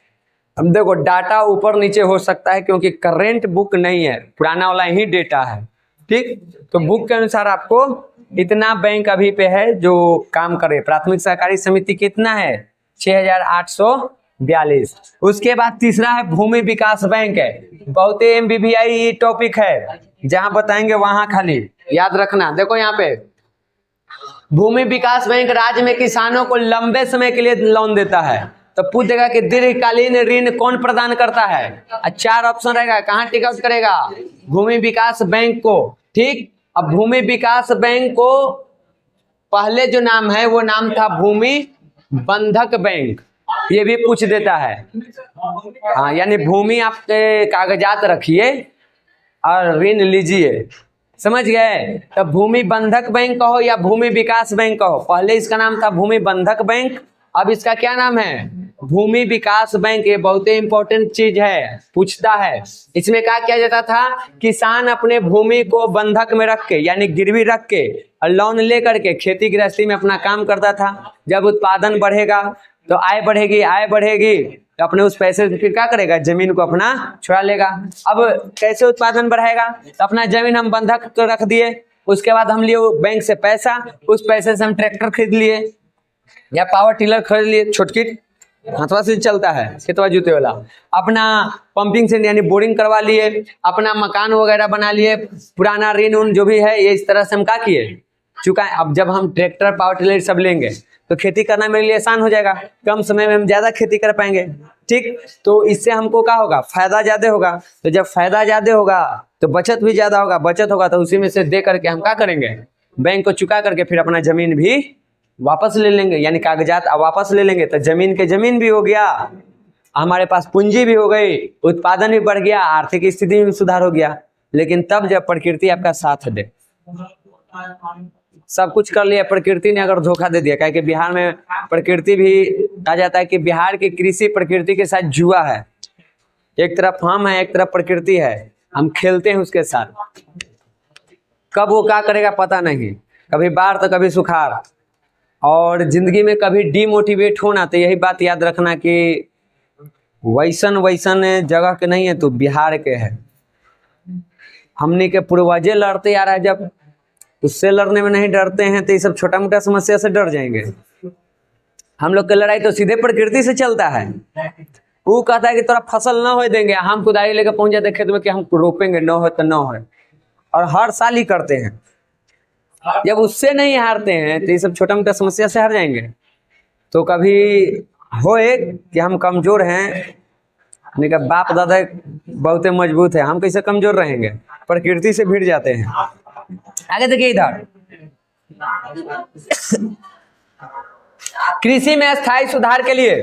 अब देखो डाटा ऊपर नीचे हो सकता है क्योंकि करेंट बुक नहीं है, पुराना वाला ही डेटा है। ठीक, तो बुक के अनुसार आपको इतना बैंक अभी पे है जो काम करे। प्राथमिक सहकारी समिति कितना है? 6842। उसके बाद तीसरा है भूमि विकास बैंक है। बहुत MBBI टॉपिक है, जहां बताएंगे वहां खाली याद रखना। देखो यहाँ पे भूमि विकास बैंक राज्य में किसानों को लंबे समय के लिए लोन देता है। तो पूछेगा कि दीर्घकालीन ऋण कौन प्रदान करता है? 4 ऑप्शन रहेगा, कहाँ टिक आउट करेगा? भूमि विकास बैंक को। ठीक, अब भूमि विकास बैंक को पहले जो नाम है वो नाम था भूमि बंधक बैंक, ये भी पूछ देता है। हाँ, यानी भूमि आपके कागजात रखिए और ऋण लीजिए, समझ गए? तो भूमि बंधक बैंक कहो या भूमि विकास बैंक कहो, पहले इसका नाम था भूमि बंधक बैंक, अब इसका क्या नाम है? भूमि विकास बैंक। ये बहुत ही इंपॉर्टेंट चीज है, पूछता है। इसमें क्या किया जाता था? किसान अपने भूमि को बंधक में रख के, यानी गिरवी रख के और लोन लेकर के खेती गृहस्थी में अपना काम करता था। जब उत्पादन बढ़ेगा तो आय बढ़ेगी, आय बढ़ेगी तो अपने उस पैसे से फिर क्या करेगा? जमीन को अपना छुड़ा लेगा। अब कैसे उत्पादन बढ़ाएगा? तो अपना जमीन हम बंधक तो रख दिए, उसके बाद हम लिए बैंक से पैसा, उस पैसे से हम ट्रैक्टर खरीद लिए या पावर टिलर खरीद लिए, छोटकी हाथवा से चलता है खेतवा जूते वाला, अपना पंपिंग से यानी बोरिंग करवा लिए, अपना मकान वगैरह बना लिए, पुराना ऋण उन जो भी है ये इस तरह से हम क्या किए? चुका है। अब जब हम ट्रैक्टर पावर टिलर सब लेंगे तो खेती करना मेरे लिए आसान हो जाएगा, कम समय में हम ज्यादा खेती कर पाएंगे। ठीक, तो इससे हमको क्या होगा? फायदा ज्यादा होगा। तो जब फायदा ज्यादा होगा तो बचत भी ज्यादा होगा, बचत होगा तो उसी में से दे करके हम क्या करेंगे? बैंक को चुका करके फिर अपना जमीन भी वापस ले लेंगे, यानी कागजात वापस ले लेंगे। तो जमीन के जमीन भी हो गया, हमारे पास पूंजी भी हो गई, उत्पादन भी बढ़ गया, आर्थिक स्थिति में सुधार हो गया। लेकिन तब जब प्रकृति आपका साथ दे, सब कुछ कर लिया, प्रकृति ने अगर धोखा दे दिया, क्योंकि बिहार में प्रकृति भी कहा जाता है कि बिहार की कृषि प्रकृति के साथ जुआ है। एक तरफ हम है, एक तरफ प्रकृति है, हम खेलते हैं उसके साथ। कब वो क्या करेगा पता नहीं, कभी बाढ़ तो कभी सुखाड़, और जिंदगी में कभी डीमोटिवेट होना। तो यही बात याद रखना कि वैसन जगह के नहीं है, तो बिहार के है। हमने के पूर्वजे लड़ते आ रहा है, जब उससे लड़ने में नहीं डरते हैं तो ये सब छोटा मोटा समस्या से डर जाएंगे। हम लोग की लड़ाई तो सीधे प्रकृति से चलता है। वो कहता है कि तोरा फसल ना हो देंगे, हम कुदारी लेकर पहुंच जाते खेत में कि हम रोपेंगे, न हो तो न हो, और हर साल ही करते हैं। जब उससे नहीं हारते हैं तो ये सब छोटा मोटा समस्या से हार जाएंगे। तो कभी होए कि हम कमजोर हैं, हमने कहा बाप दादा बहुत मजबूत है, हम कैसे कमजोर रहेंगे? प्रकृति से भिड़ जाते हैं। आगे देखिए इधर, कृषि में स्थायी सुधार के लिए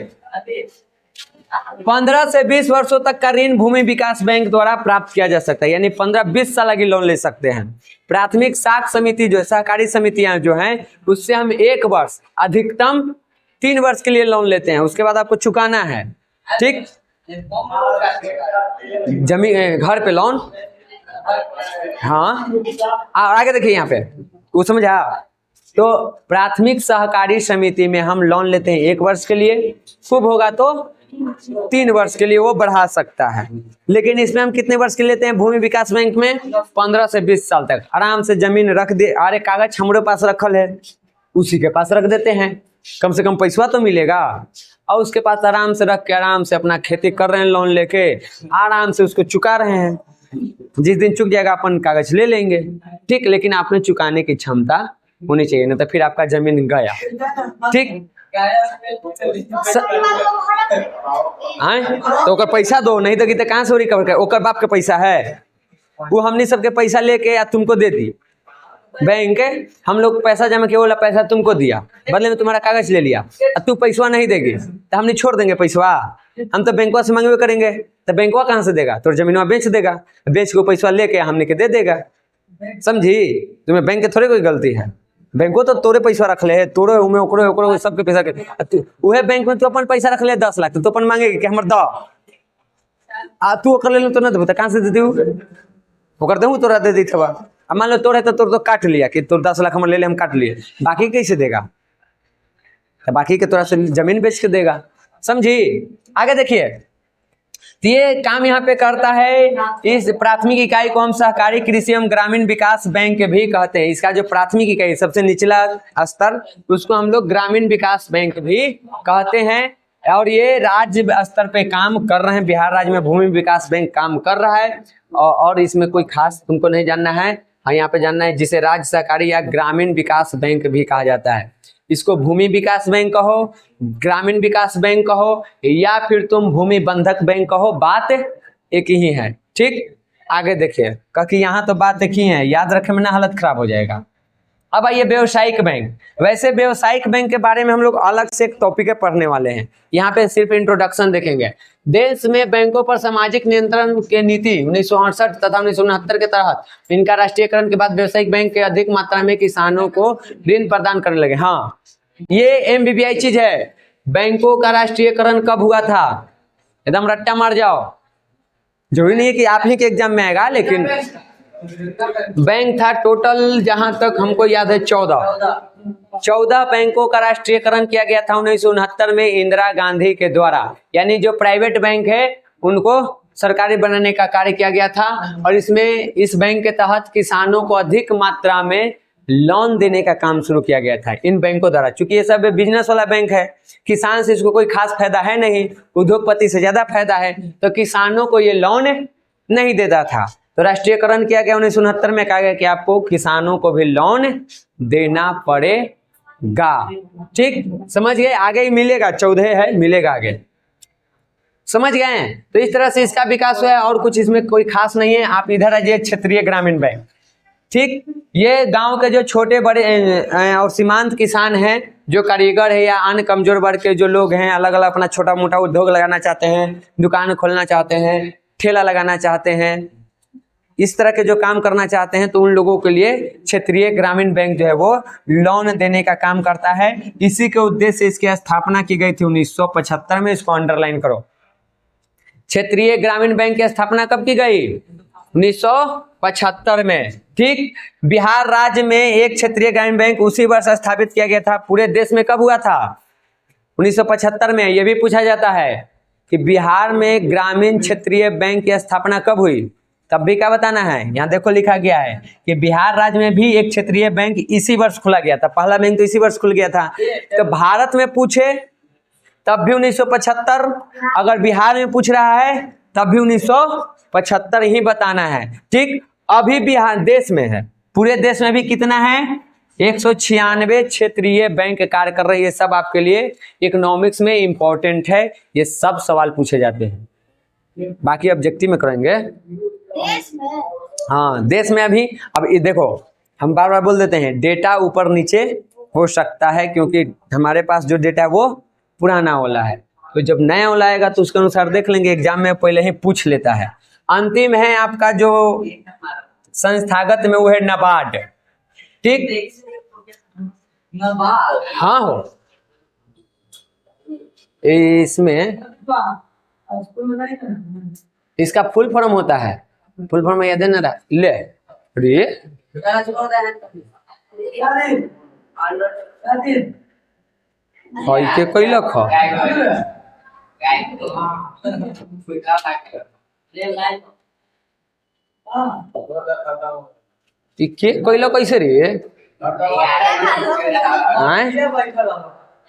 15 से 20 वर्षों तक का ऋण भूमि विकास बैंक द्वारा प्राप्त किया जा सकता है, यानी 15-20 साल की लोन ले सकते हैं। प्राथमिक साख समिति जो सहकारी समितियां जो हैं उससे हम 1 वर्ष अधिकतम 3 वर्ष के लिए लोन लेते हैं, उसके बाद आपको चुकाना है। ठीक, जमीन घर पे लोन। हाँ, और आगे देखिए यहाँ पे वो समझा, तो प्राथमिक सहकारी समिति में हम लोन लेते हैं 1 वर्ष के लिए, खूब होगा तो 3 वर्ष के लिए वो बढ़ा सकता है। लेकिन इसमें हम कितने वर्ष के लेते हैं? भूमि विकास बैंक में 15 से 20 साल तक आराम से जमीन रख दे। अरे कागज हमारे पास रखल है, उसी के पास रख देते हैं, कम से कम पैसा तो मिलेगा। और उसके पास आराम से रख के आराम से अपना खेती कर रहे हैं, लोन लेके आराम से उसको चुका रहे हैं। जिस दिन चुक जाएगा अपन कागज ले लेंगे, ठीक। लेकिन आपने चुकाने की क्षमता होनी चाहिए, नहीं तो फिर आपका जमीन गया, ठीक। तो ओकर पैसा दो, नहीं तो कि कहाँ से रिकवर कर? ओकर बाप के पैसा है, वो हमने सबके पैसा लेके या तुमको दे दी। बैंक हम लोग पैसा जमा किया, बोला पैसा तुमको दिया, बदले में तुम्हारा कागज ले लिया, अब तू पैसा नहीं देगी तो हमने छोड़ देंगे पैसा? हम तो बैंकवा से मांगवे करेंगे, तो बैंकवा कहाँ से देगा? तो जमीनवा बेच देगा, बेच के पैसा लेके हमने के दे देगा, समझी? तुम्हें बैंक के थोड़े कोई गलती है, बैंको तो तोरे पैसा रख ले, तोरे उमे ओकरे ओकरे सबके पैसा के उहे बैंक में तू अपन पैसा रख ले 10 लाख, तो अपन मांगेगी कि हमर द आ तू ओकर ले तो ना देबो, तो कहाँ से दे दू? ओकर देहू तोरा दे दी थवा। अब मान लो तोर है तो तोर तो काट लिया कि तोर 10 लाख हम ले हम काट लिए, बाकी कैसे देगा? तो बाकी के तोरा से जमीन बेच के देगा, समझी? आगे देखिए, तो ये काम यहाँ पे करता है। इस प्राथमिक इकाई को हम सहकारी कृषि एवं ग्रामीण विकास बैंक भी कहते हैं। इसका जो प्राथमिक इकाई सबसे निचला स्तर, उसको हम लोग ग्रामीण विकास बैंक भी कहते हैं। और ये राज्य स्तर पे काम कर रहे हैं, बिहार राज्य में भूमि विकास बैंक काम कर रहा है। और इसमें कोई खास तुमको नहीं जानना है, हाँ यहाँ पे जानना है, जिसे राज्य सहकारी या ग्रामीण विकास बैंक भी कहा जाता है। इसको भूमि विकास बैंक कहो, ग्रामीण विकास बैंक कहो, या फिर तुम भूमि बंधक बैंक कहो, बात एक ही है, ठीक। आगे देखिए, क्योंकि यहाँ तो बात एक ही है, याद रखे में ना हालत खराब हो जाएगा। अब आइए व्यावसायिक बैंक। वैसे व्यावसायिक बैंक के बारे में हम लोग अलग से एक टॉपिक पढ़ने वाले हैं, यहाँ पे सिर्फ इंट्रोडक्शन देखेंगे। देश में बैंकों पर सामाजिक नियंत्रण के नीति 1968 तथा 1969 के तहत इनका राष्ट्रीयकरण के बाद व्यावसायिक बैंक के अधिक मात्रा में किसानों को ऋण प्रदान करने लगे। हाँ, ये एमबीबीआई चीज है। बैंकों का राष्ट्रीयकरण कब हुआ था? एकदम रट्टा मार जाओ, जरूरी नहीं है कि आप ही के एग्जाम में आएगा, लेकिन बैंक था टोटल, जहां तक हमको याद है 14 बैंकों का राष्ट्रीयकरण किया गया था 1969 में इंदिरा गांधी के द्वारा। यानी जो प्राइवेट बैंक है उनको सरकारी बनाने का कार्य किया गया था। और इसमें इस बैंक के तहत किसानों को अधिक मात्रा में लोन देने का काम शुरू किया गया था इन बैंकों द्वारा। चूंकि ये सब बिजनेस वाला बैंक है, किसान से इसको कोई खास फायदा है नहीं, उद्योगपति से ज्यादा फायदा है, तो किसानों को ये लोन नहीं देता था। तो राष्ट्रीयकरण किया गया 1969 में, कहा गया कि आपको किसानों को भी लोन देना पड़ेगा, ठीक। समझ गए? आगे ही मिलेगा, 14 है, मिलेगा आगे, समझ गए? तो इस तरह से इसका विकास हुआ है, और कुछ इसमें कोई खास नहीं है। आप इधर आइए, क्षेत्रीय ग्रामीण बैंक, ठीक। ये गांव के जो छोटे बड़े और सीमांत किसान हैं, जो कारीगर है या अन्य कमजोर वर्ग के जो लोग हैं, अलग अलग अपना छोटा मोटा उद्योग लगाना चाहते हैं, दुकान खोलना चाहते हैं, ठेला लगाना चाहते हैं, इस तरह के जो काम करना चाहते हैं, तो उन लोगों के लिए क्षेत्रीय ग्रामीण बैंक जो है वो लोन देने का काम करता है। इसी के उद्देश्य से इसकी स्थापना की गई थी 1975 में। इसको अंडरलाइन करो। क्षेत्रीय ग्रामीण बैंक की स्थापना कब की गई? 1975 में, ठीक। बिहार राज्य में एक क्षेत्रीय ग्रामीण बैंक उसी वर्ष स्थापित किया गया था। पूरे देश में कब हुआ था? 1975 में। यह भी पूछा जाता है कि बिहार में ग्रामीण क्षेत्रीय बैंक की स्थापना कब हुई, तब भी क्या बताना है। यहाँ देखो लिखा गया है कि बिहार राज्य में भी एक क्षेत्रीय बैंक इसी वर्ष खोला गया था। पहला बैंक तो इसी वर्ष खुल गया था। तो भारत में पूछे तब भी 1975, अगर बिहार में पूछ रहा है तब भी 1975 ही बताना है, ठीक। अभी बिहार देश में है, पूरे देश में भी कितना है? 196 क्षेत्रीय बैंक कार्य कर रही है। सब आपके लिए इकोनॉमिक्स में इंपॉर्टेंट है, ये सब सवाल पूछे जाते हैं, बाकी ऑब्जेक्टिव में करेंगे। देश में, हाँ देश में अभी। अब ये देखो, हम बार बार बोल देते हैं डेटा ऊपर नीचे हो सकता है, क्योंकि हमारे पास जो डेटा है वो पुराना वाला है। तो जब नया वाला आएगा तो उसके अनुसार देख लेंगे, एग्जाम में पहले ही पूछ लेता है। अंतिम है आपका जो संस्थागत में, वो है नाबार्ड, ठीक। हाँ हो, इसमें इसका फुल फॉर्म होता है, फुल फॉर्म याद है ना? ले रे हई के कैलक ह ई के कैलक कैसे रे? आय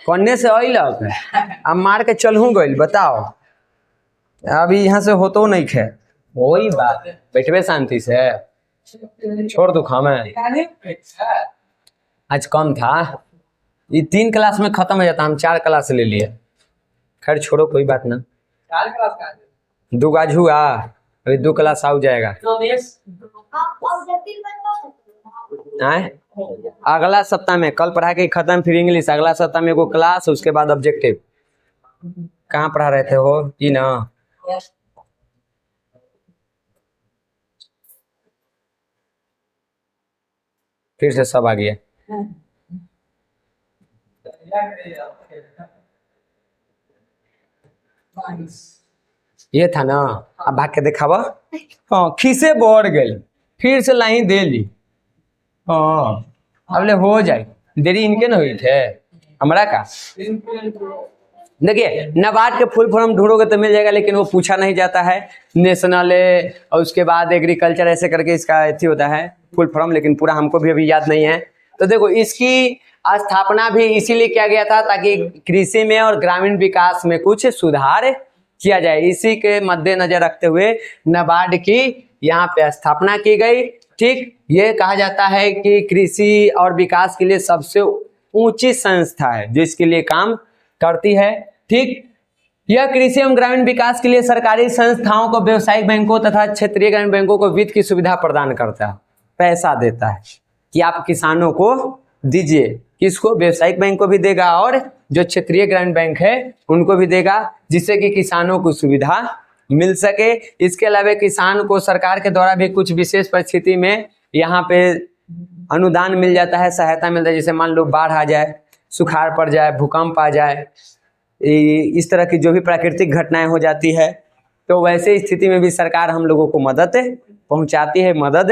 कन्ने से अइलक अब मार के चलहू गइल, बताओ अभी यहाँ से होतो नहीं खे। वही बात, बैठबे शांति से, छोड़ दो खामे। आज कम था, ये 3 क्लास में खत्म हो जाता, हम 4 क्लास ले लिए। खैर छोड़ो, कोई बात ना। 4 क्लास का 2 गाज हुआ, अभी 2 क्लास आ जाएगा। आए अगला सप्ताह में, कल पढ़ा के खत्म, फिर इंग्लिश अगला सप्ताह में एगो क्लास, उसके बाद ऑब्जेक्टिव। कहाँ पढ़ा रहे थे हो ई ना? फिर से सब आ गया। ये था ना, अब भाग के दिखावा। हाँ खीसे बढ़ गई, फिर से लाइन दे ली। हाँ अब ले हो जाए, देरी इनके न हुई थे हमारा का। देखिए नाबार्ड के फुल फॉर्म ढूंढोगे तो मिल जाएगा, लेकिन वो पूछा नहीं जाता है। नेशनल और उसके बाद एग्रीकल्चर ऐसे करके इसका एथी होता है फुल फॉर्म, लेकिन पूरा हमको भी अभी याद नहीं है। तो देखो इसकी स्थापना भी इसीलिए किया गया था ताकि कृषि में और ग्रामीण विकास में कुछ सुधार किया जाए। इसी के मद्देनजर रखते हुए नाबार्ड की यहाँ पे स्थापना की गई। ठीक, ये कहा जाता है कि कृषि और विकास के लिए सबसे ऊंची संस्था है जो इसके लिए काम करती है। ठीक, यह कृषि एवं ग्रामीण विकास के लिए सरकारी संस्थाओं को, व्यवसायिक बैंकों तथा क्षेत्रीय ग्रामीण बैंकों को वित्त की सुविधा प्रदान करता है, पैसा देता है कि आप किसानों को दीजिए। किसको? व्यवसायिक बैंक को भी देगा और जो क्षेत्रीय ग्रामीण बैंक है उनको भी देगा, जिससे कि किसानों को सुविधा मिल सके। इसके अलावा किसान को सरकार के द्वारा भी कुछ विशेष परिस्थिति में यहाँ पे अनुदान मिल जाता है, सहायता मिलता है। जैसे मान लो बाढ़ आ जाए, सुखाड़ पड़ जाए, भूकंप आ जाए, इस तरह की जो भी प्राकृतिक घटनाएं हो जाती है, तो वैसे स्थिति में भी सरकार हम लोगों को मदद पहुंचाती है, मदद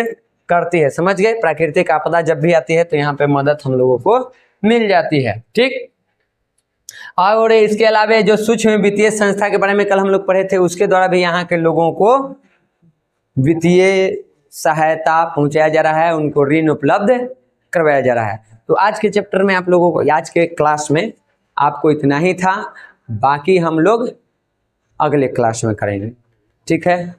करती है। समझ गए? प्राकृतिक आपदा जब भी आती है तो यहाँ पे मदद हम लोगों को मिल जाती है। ठीक, और इसके अलावा जो सूक्ष्म वित्तीय संस्था के बारे में कल हम लोग पढ़े थे, उसके द्वारा भी यहाँ के लोगों को वित्तीय सहायता पहुंचाया जा रहा है, उनको ऋण उपलब्ध करवाया जा रहा है। तो आज के चैप्टर में आप लोगों को, आज के क्लास में आपको इतना ही था, बाकी हम लोग अगले क्लास में करेंगे। ठीक है।